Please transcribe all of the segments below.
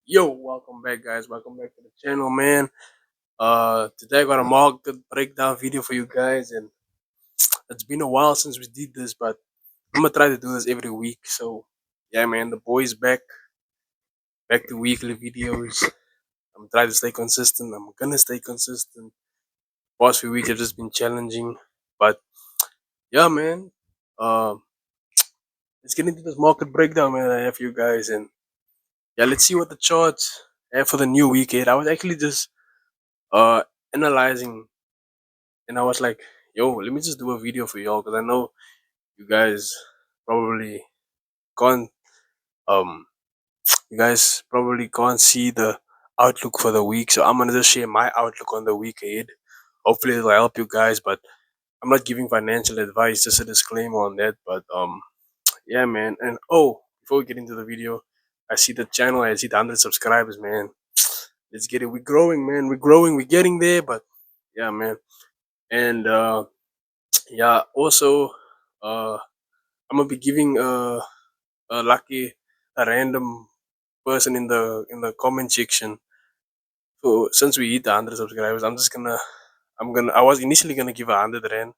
Yo, welcome back, guys. Welcome back to the channel, man. Today I got a market breakdown video for you guys, and it's been a while since we did this, but I'm gonna try to do this every week. So, yeah, man, the boys back to weekly videos. I'm trying to stay consistent. I'm gonna stay consistent. Past few weeks have just been challenging, but yeah, man. Uh, let's get into this market breakdown, man. I have for you guys, and yeah, let's see what the charts have for the new weekend. I was actually just uh analyzing and I was like, yo, let me just do a video for y'all because I know you guys probably can't um you guys probably can't see the outlook for the week. So I'm gonna just share my outlook on the week ahead. Hopefully it'll help you guys, but I'm not giving financial advice, just a disclaimer on that. But yeah, man. And oh, before we get into the video, I see the channel, I see the 100 subscribers, man. Let's get it. We're growing, man. We're growing, we're getting there, but yeah, man. And yeah, also uh I'm gonna be giving a lucky a random person in the comment section. So since we hit 100 subscribers, I was initially gonna give 100 rand,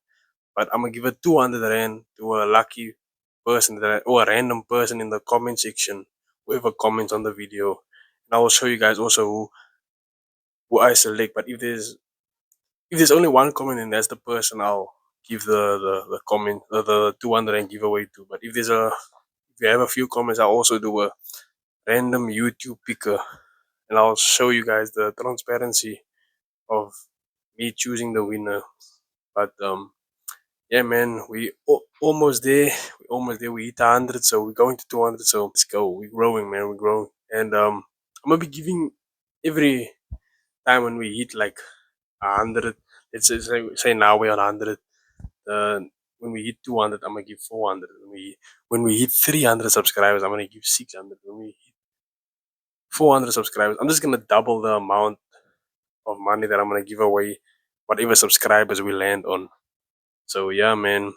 but I'm gonna give a 200 rand to a lucky person or a random person in the comment section, whoever comments on the video. And I will show you guys also who I select. But if there's only one comment and that's the person, I'll give the comment the 200 rand giveaway to. But if you have a few comments, I'll also do a random YouTube picker, and I'll show you guys the transparency of me choosing the winner. But yeah, man, almost there. We almost there. We hit 100, so we're going to 200. So let's go. We're growing, man. We're growing, and I'm gonna be giving every time when we hit like 100. Let's say now we're on 100. Uh, when we hit 200, I'm gonna give 400. When we hit 300 subscribers, I'm gonna give 600. When we hit 400 subscribers, I'm just gonna double the amount of money that I'm gonna give away, whatever subscribers we land on. So yeah, man.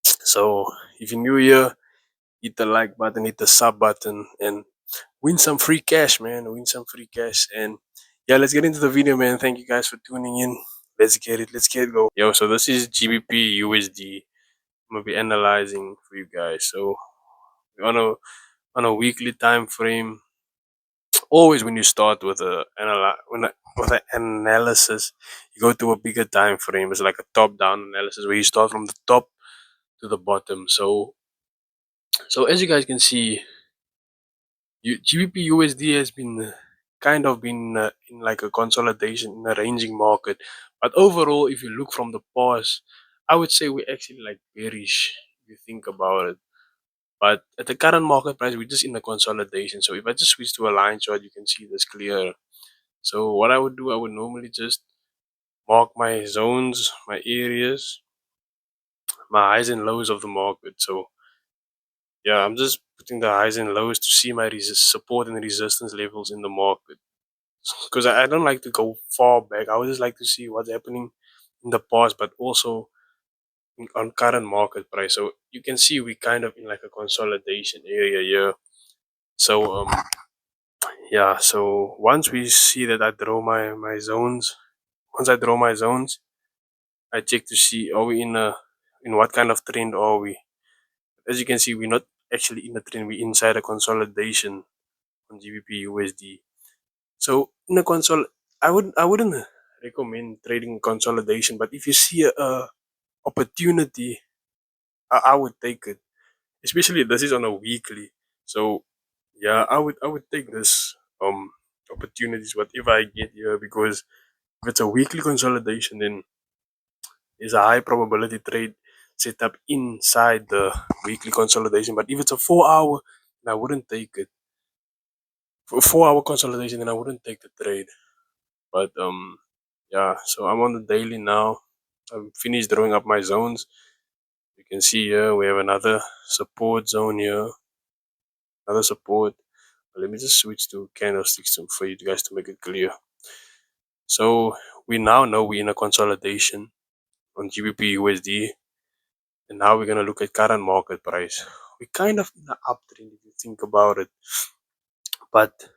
So if you're new here, hit the like button, hit the sub button, and win some free cash, man. Win some free cash. And yeah, let's get into the video, man. Thank you guys for tuning in. Let's get it. Let's get go. Yo, so this is GBPUSD. I'm gonna be analyzing for you guys. So we're on a weekly time frame. Always when you start with with an analysis, you go to a bigger time frame. It's like a top-down analysis where you start from the top to the bottom. So as you guys can see, GBP USD has been been in like a consolidation in a ranging market. But overall, if you look from the past, I would say we're actually like bearish if you think about it. But at the current market price, we're just in the consolidation. So if I just switch to a line chart, you can see this clear. So what I would do, I would normally just mark my zones, my areas, my highs and lows of the market. So yeah, I'm just putting the highs and lows to see my support and resistance levels in the market. Because I don't like to go far back. I would just like to see what's happening in the past, but also on current market price. So you can see we kind of in like a consolidation area here. So yeah, so once we see that I draw my zones, once I draw my zones, I check to see are we in what kind of trend are we. As you can see, we're not actually in a trend, we're inside a consolidation on GBP USD. So in a I wouldn't recommend trading consolidation, but if you see a opportunity, I would take it. Especially this is on a weekly. So yeah, I would take this opportunities whatever I get here, because if it's a weekly consolidation, then there's a high probability trade set up inside the weekly consolidation. But if it's a 4 hour, then I wouldn't take it. For a 4 hour consolidation, then I wouldn't take the trade. But yeah, so I'm on the daily now. I'm finished drawing up my zones. You can see here we have another support zone here, another support. Let me just switch to candlesticks for you guys to make it clear. So we now know we're in a consolidation on GBP USD, and now we're gonna look at current market price. We're kind of in an uptrend if you think about it, but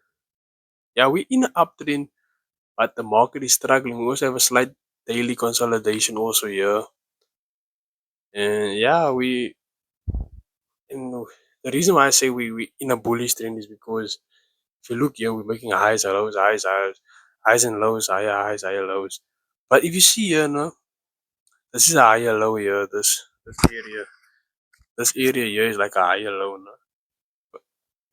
yeah, we're in an uptrend, but the market is struggling. We also have a slight daily consolidation also here. And yeah, and the reason why I say we in a bullish trend is because if you look here, we're making highs, lows, highs and lows, higher highs, higher lows. But if you see here, no, this is a higher low here. This area here is like a higher low, no?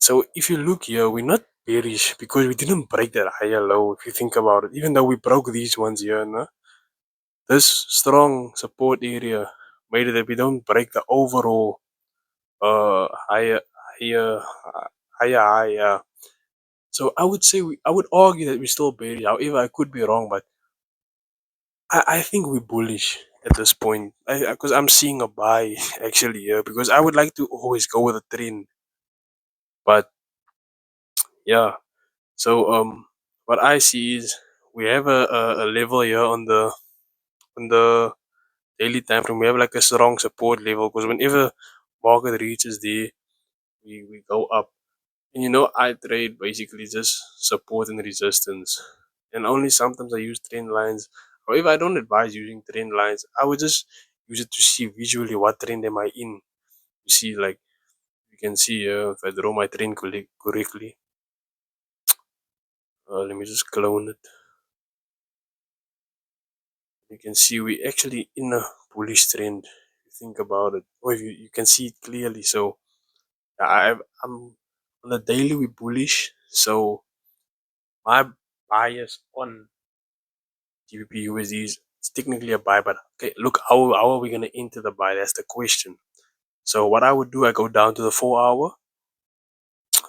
So if you look here, we're not bearish because we didn't break that higher low. If you think about it, even though we broke these ones here, no, this strong support area made it that we don't break the overall higher higher higher higher. So I would say I would argue that we're still bearish. However, I could be wrong, but I think we're bullish at this point. Because I'm seeing a buy actually here because I would like to always go with a trend, but yeah. So what I see is we have a level here on the daily time frame. We have like a strong support level because whenever market reaches there, we go up. And you know, I trade basically just support and resistance. And only sometimes I use trend lines. However, I don't advise using trend lines. I would just use it to see visually what trend am I in. You see, like you can see here, if I draw my trend correctly, let me just clone it. You can see we actually in a bullish trend. If you think about it, or if you can see it clearly. So I'm on the daily we bullish. So my bias on GBPUSD is it's technically a buy, but okay, look how are we gonna enter the buy? That's the question. So what I would do, I go down to the 4 hour.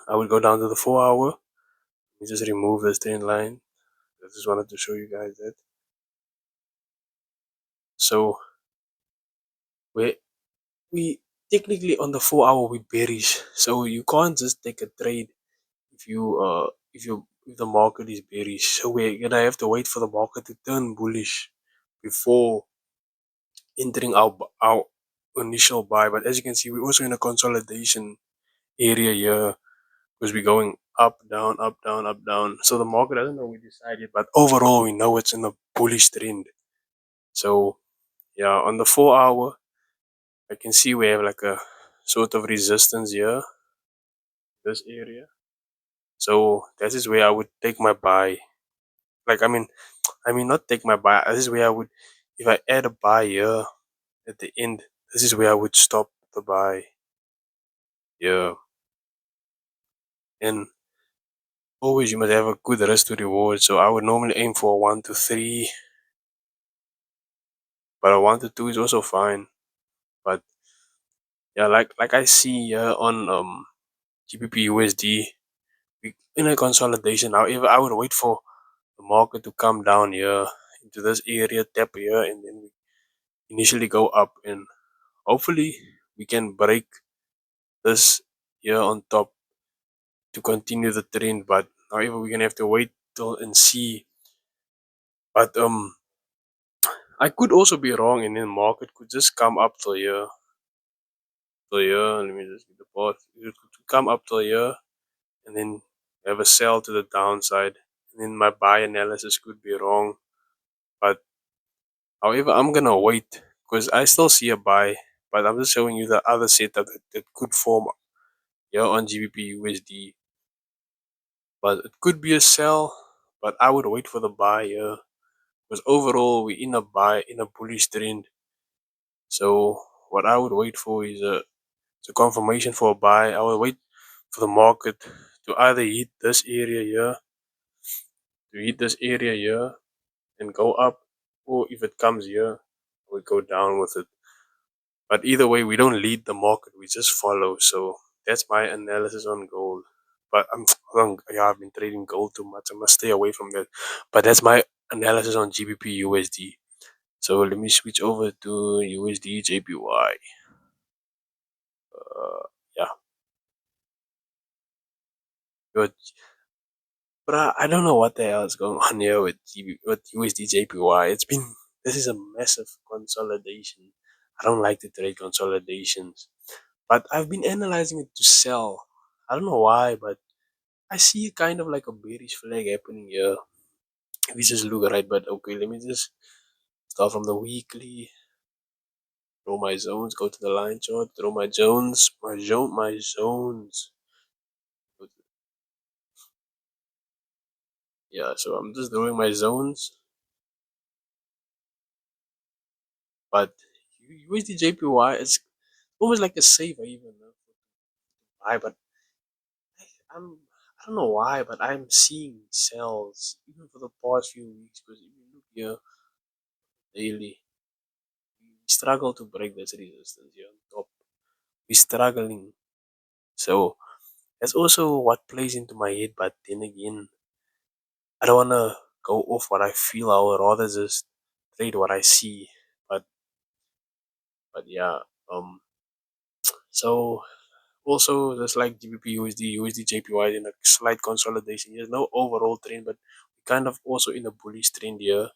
I would go down to the 4 hour. Let me just remove this trend line. I just wanted to show you guys that. So we we technically on the 4 hour we bearish. So you can't just take a trade if the market is bearish. So we're gonna have to wait for the market to turn bullish before entering our initial buy. But as you can see, we're also in a consolidation area here because we're going up, down, up, down, up, down. So the market doesn't know we decided, but overall we know it's in a bullish trend. So yeah, on the 4 hour, I can see we have like a sort of resistance here, this area. So that is where I would take my buy. Like I mean not take my buy. This is where I would, if I add a buy here at the end, this is where I would stop the buy here. And always you must have a good risk to reward. So I would normally aim for 1 to 3, but a 1 to 2 is also fine. But yeah, like I see here on GBPUSD, we in a consolidation. However, I would wait for the market to come down here into this area, tap here, and then we initially go up, and hopefully we can break this here on top to continue the trend. But however, we're gonna have to wait till and see. But I could also be wrong, and then market could just come up till here. Till here, let me just get the part. It could come up till here, and then have a sell to the downside. And then my buy analysis could be wrong. But however, I'm gonna wait because I still see a buy. But I'm just showing you the other setup that could form here on GBP USD. But it could be a sell. But I would wait for the buy here because overall we're in a buy in a bullish trend. So what I would wait for is a confirmation for a buy. I will wait for the market to either hit this area here, and go up, or if it comes here, we go down with it. But either way, we don't lead the market; we just follow. So that's my analysis on gold. But yeah, I've been trading gold too much. I must stay away from that. But that's my analysis on GBP USD. So let me switch over to USDJPY. Yeah, but I don't know what the hell is going on here with with USDJPY. This is a massive consolidation. I don't like to trade consolidations, but I've been analyzing it to sell. I don't know why, but I see kind of like a bearish flag happening here. If we just look right, but okay, let me just start from the weekly. Draw my zones, go to the line chart, draw my zones, my zones. Yeah, so I'm just drawing my zones, but USDJPY is almost like a saver even why, but I'm I don't know why, but I'm seeing sells even for the past few weeks because if you look here daily, we struggle to break this resistance here on top. We're struggling. So that's also what plays into my head, but then again, I don't wanna go off what I feel. I would rather just trade what I see. But yeah, um so also there's like GBPUSD, USDJPY in a slight consolidation. There's no overall trend, but kind of also in a bullish trend here.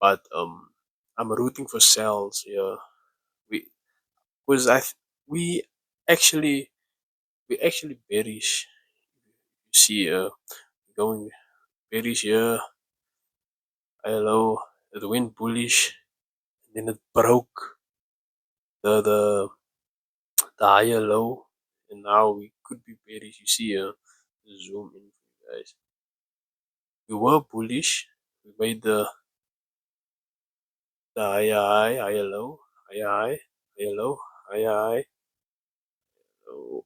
But I'm rooting for sales here. We because we actually bearish. You see going bearish here, hello, it went bullish, and then it broke the the higher low, and now we could be bearish. You see zoom in for you guys. We were bullish. We made the higher high, higher low, higher high, higher low, higher high, low.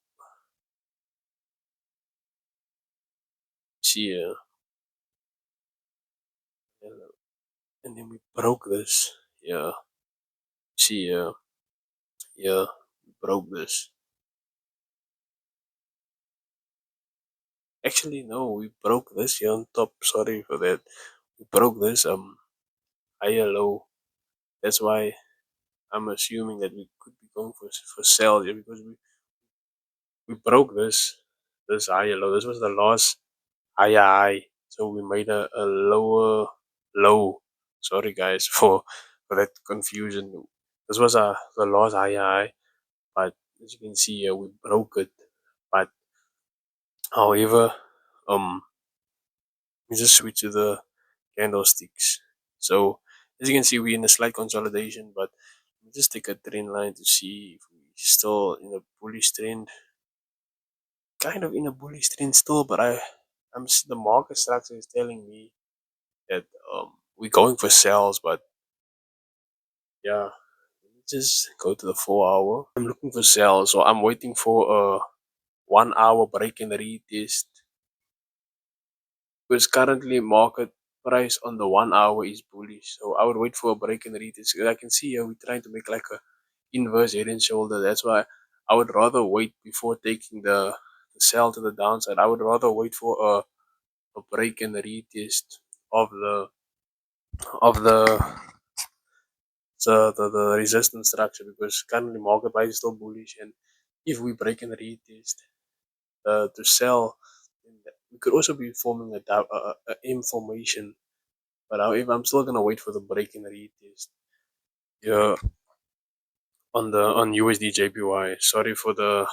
See and then we broke this. Yeah, see yeah, we broke this. Actually, no, we broke this here on top. Sorry for that. We broke this higher low. That's why I'm assuming that we could be going for sell here because we broke this higher low. This was the last higher high, so we made a lower low. Sorry guys for that confusion. This was the last higher high, but as you can see here, we broke it. But however, we just switch to the candlesticks. So as you can see, we're in a slight consolidation, but we just take a trend line to see if we're still in a bullish trend. Kind of in a bullish trend still, but the market structure is telling me that we're going for sales, but yeah. Let me just go to the 4 hour. I'm looking for sales, so I'm waiting for a 1 hour break in the retest. Because currently market price on the 1 hour is bullish, so I would wait for a break in the retest. I can see here we're trying to make like a inverse head and shoulder. That's why I would rather wait before taking the sell to the downside. I would rather wait for a break in the retest of the resistance structure because currently market price is still bullish, and if we break in the retest to sell, we could also be forming a M formation. But however, I'm still gonna wait for the break in the retest. Yeah, on USDJPY. Sorry the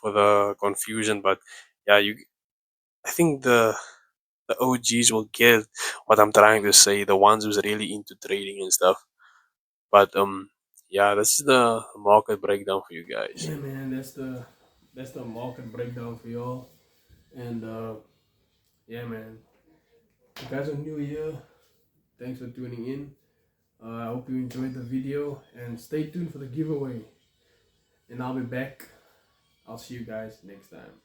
for the confusion, but yeah, I think the OGs will get what I'm trying to say. The ones who's really into trading and stuff. But yeah, this is the market breakdown for you guys. Yeah, man, that's the market breakdown for y'all. And yeah, man, you guys are new here. Thanks for tuning in. I hope you enjoyed the video and stay tuned for the giveaway. And I'll be back. I'll see you guys next time.